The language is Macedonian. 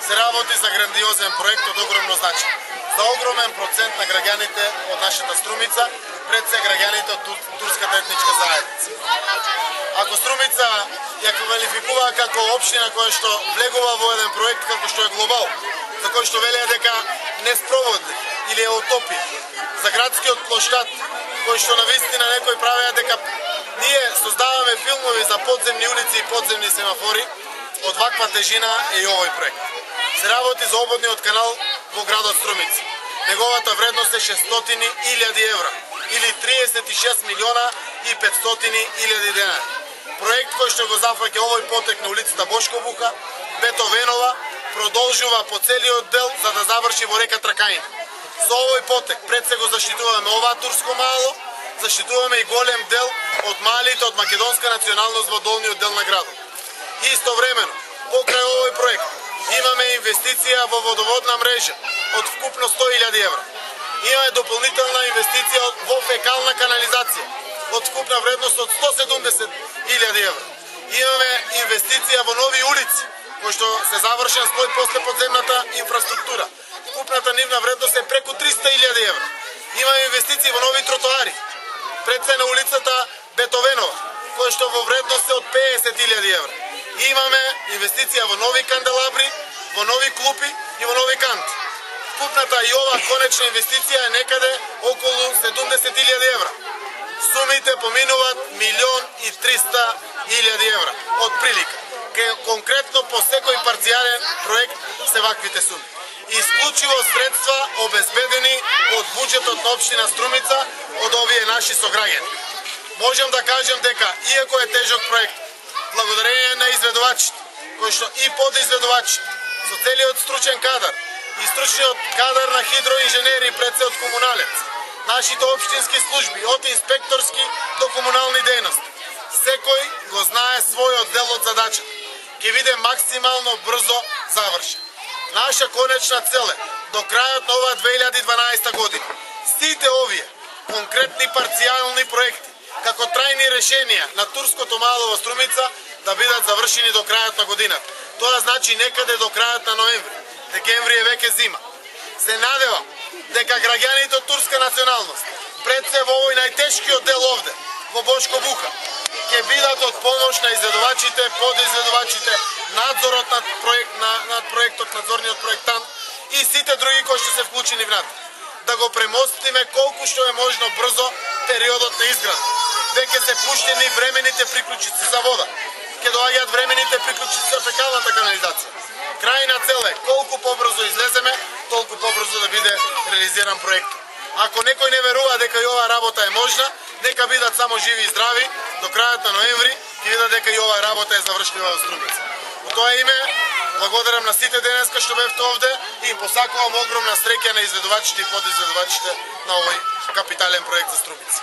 се работи за грандиозен проект од огромно значење. За огромен процент на граѓаните од нашата Струмица, пред се граѓаните од турската етничка заедница. Ако Струмица ја квалификува како општина која што влегува во еден проект како што е Глобал, за кој што велеа дека не спроводи или е утопија, за градскиот плоштад, кој што навистина некои правеа дека ние создаваме филмови за подземни улици и подземни семафори, од ваква тежина е и овој проект. Се работи за обводниот канал во градот Струмица. Неговата вредност е 600.000 евра или 36 милиона и 500.000 денари. Проект кој што го зафаќа овој потек на улицата Бошко Буха, Бетовенова, продолжува по целиот дел за да заврши во река Тракаина. Со овој потек пред се го заштитуваме ова турско мало, заштитуваме и голем дел од малите од македонска националност во долниот дел на градот. Истовремено, покрај овој проект, имаме инвестиција во водоводна мрежа од вкупно 100.000 евра. Имаме дополнителна инвестиција во фекална канализација од вкупна вредност од 170.000 евра. Имаме инвестиција во нови улици, кој што се завршен слој после подземната инфраструктура. Вкупната нивна вредност е преку 300.000 евра. Имаме инвестиции во нови тротоари, пред се на улицата Бетовенова, кој што во вредност е од 50.000 евра. Имаме инвестиција во нови канделабри, во нови клупи и во нови канти. Вкупната и ова конечна инвестиција е некаде околу 70.000 евра. Сумите поминуваат 1.300.000 евра од прилика. Конкретно по секој парцијален проект се ваквите суми. Исклучиво средства обезбедени од буџетот на општина Струмица од овие наши сограѓани. Можам да кажем дека, иако е тежок проект, благодарение на изведувачите, кои што и подизведувачите, со целиот стручен кадар и стручниот кадар на хидроинженери пред се од комуналец, нашите општински служби, од инспекторски до комунални дејности, секој го знае својот дел од задачата, ќе биде максимално брзо завршен. Наша конечна цел е до крајот на ова 2012 година сите овие конкретни парцијални проекти како трајни решенија на турското мало во Струмица да бидат завршени до крајот на годината. Тоа значи некаде до крајот на ноември. Декември е веќе зима. Се надевам дека граѓаните од турска националност пред се во овој најтешкиот дел овде, во Бошко Буха, ќе бидат од помош на изведувачите, подизведувачите, надзорот над проектот, надзорниот проектант и сите други кои што се вклучени внатре. Да го премостиме колку што е можно брзо периодот на изграда. Веќе се пуштени времените приклучици за вода. Ќе доаѓаат времените приклучици за фекалната канализација. Крајна цел е колку побрзо излеземе, толку побрзо да биде реализиран проектот. Ако некој не верува дека и оваа работа е можна, нека бидат само живи и здрави, до крајот на ноември ќе видат дека и оваа работа е завршена во Струмица. Во тоа име, благодарам на сите денеска што бевте овде и им посакувам огромна среќа на изведувачите и подизведувачите на овој капитален проект за Струмица.